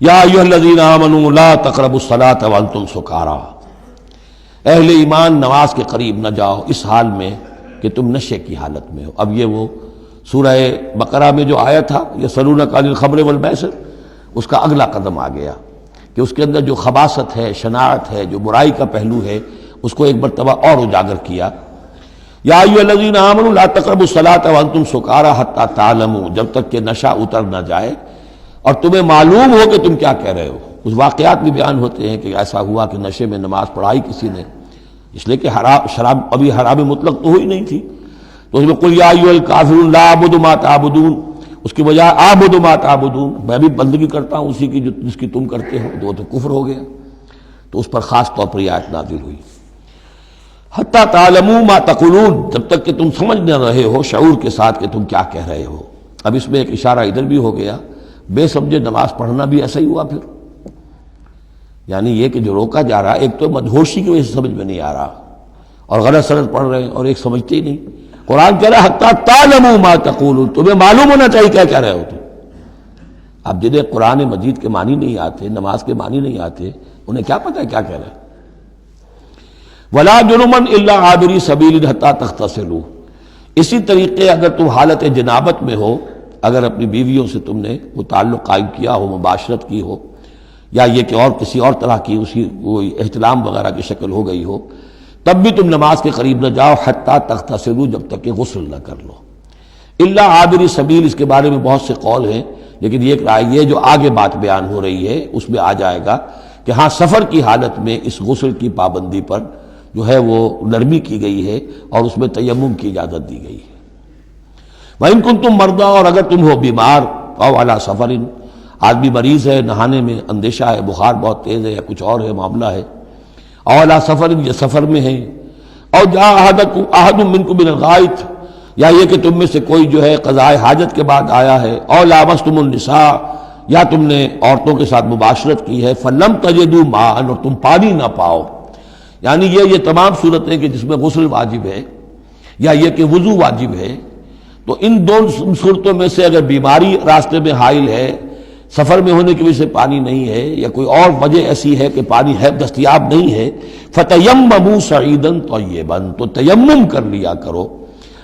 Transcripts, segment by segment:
یا ایھا الذین آمنوا لا تقربوا الصلاۃ وانتم سکارا، اہل ایمان نماز کے قریب نہ جاؤ اس حال میں کہ تم نشے کی حالت میں ہو۔ اب یہ وہ سورہ بقرہ میں جو آیا تھا یسألونک عن الخمر والمیسر، اس کا اگلا قدم آ گیا کہ اس کے اندر جو خباثت ہے، شناعت ہے، جو برائی کا پہلو ہے، اس کو ایک مرتبہ اور اجاگر کیا۔ یا ایھا الذین آمنوا لا تقربوا الصلاۃ وانتم سکارا حتی تعلموا، جب تک کہ نشہ اتر نہ جائے اور تمہیں معلوم ہو کہ تم کیا کہہ رہے ہو۔ اس واقعات بھی بیان ہوتے ہیں کہ ایسا ہوا کہ نشے میں نماز پڑھائی کسی نے، اس لیے کہ شراب ابھی حرام مطلق تو ہوئی نہیں تھی، تو اس میں قل یا ایھا الکافرون لا اعبد ما تعبدون، اس کی بجائے اعبد ما تعبدون، میں بھی بندگی کرتا ہوں اسی کی جس کی تم کرتے ہو، تو وہ تو کفر ہو گیا۔ تو اس پر خاص طور پر یہ آیت نازل ہوئی حتی تعلموا ما تقولون، جب تک کہ تم سمجھ نہ رہے ہو شعور کے ساتھ کہ تم کیا کہہ رہے ہو۔ اب اس میں ایک اشارہ ادھر بھی ہو گیا، بے سمجھے نماز پڑھنا بھی ایسا ہی ہوا پھر، یعنی یہ کہ جو روکا جا رہا، ایک تو مدہوشی کی وجہ سے سمجھ میں نہیں آ رہا اور غلط سلط پڑھ رہے ہیں، اور ایک سمجھتے ہی نہیں۔ قرآن کہہ رہا ہے حتی تعلموا ما تقولون، تمہیں معلوم ہونا چاہیے کیا کہہ رہے ہو تم۔ اب جنہیں قرآن مجید کے معنی نہیں آتے، نماز کے معنی نہیں آتے، انہیں کیا پتہ ہے کیا کہہ رہے ہیں۔ وَلَا جُنُبًا إِلَّا عَابِرِي سَبِيلٍ حَتَّىٰ تَغْتَسِلُوا، اسی طریقے اگر تم حالت جنابت میں ہو، اگر اپنی بیویوں سے تم نے وہ تعلق قائم کیا ہو، مباشرت کی ہو، یا یہ کہ اور کسی اور طرح کی اسی وہ احتلام وغیرہ کی شکل ہو گئی ہو، تب بھی تم نماز کے قریب نہ جاؤ حتیٰ تغتسلوا، جب تک کہ غسل نہ کر لو۔ الا عابری سبیل، اس کے بارے میں بہت سے قول ہیں، لیکن یہ رائے یہ جو آگے بات بیان ہو رہی ہے اس میں آ جائے گا کہ ہاں سفر کی حالت میں اس غسل کی پابندی پر جو ہے وہ نرمی کی گئی ہے اور اس میں تیمم کی اجازت دی گئی ہے۔ وَإِن كُنتُم مَرْضَىٰ، اور اگر تم ہو بیمار، أَوْ عَلَىٰ سَفَرٍ، آدمی مریض ہے، نہانے میں اندیشہ ہے، بخار بہت تیز ہے یا کچھ اور ہے معاملہ ہے، أَوْ عَلَىٰ سَفَرٍ، یہ سفر میں ہے، أَوْ جَاءَ أَحَدٌ مِّنكُم مِّنَ الْغَائِطِ، یا یہ کہ تم میں سے کوئی جو ہے قضاء حاجت کے بعد آیا ہے، أَوْ لَامَسْتُمُ النِّسَاءَ، یا تم نے عورتوں کے ساتھ مباشرت کی ہے، فَلَمْ تَجِدُوا مَاءً، اور تم پانی نہ پاؤ، یعنی یہ تمام صورتیں کہ جس میں غسل واجب ہے یا یہ کہ وضو واجب ہے، تو ان دو صورتوں میں سے اگر بیماری راستے میں حائل ہے، سفر میں ہونے کی وجہ سے پانی نہیں ہے، یا کوئی اور وجہ ایسی ہے کہ پانی ہے دستیاب نہیں ہے، فَتَيَمَّمُوا صَعِيدًا طَيِّبًا، تو تیمم کر لیا کرو۔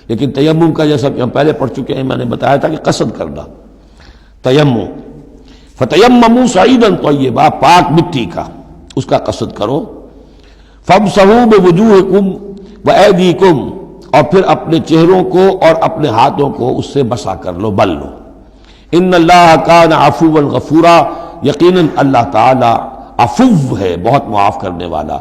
لیکن تیمم کا جیسا کہ ہم پہلے پڑھ چکے ہیں، میں نے بتایا تھا کہ قصد کرنا تیمم، فَتَيَمَّمُوا صَعِيدًا طَيِّبًا، پاک مٹی کا اس کا قصد کرو، فَامْسَحُوا بِوُجُوهِكُمْ وَأَيْدِيكُمْ، اور پھر اپنے چہروں کو اور اپنے ہاتھوں کو اس سے مسح کر لو، بل لو۔ ان اللہ کان عفوا غفورا، یقیناً اللہ تعالی عفو ہے، بہت معاف کرنے والا۔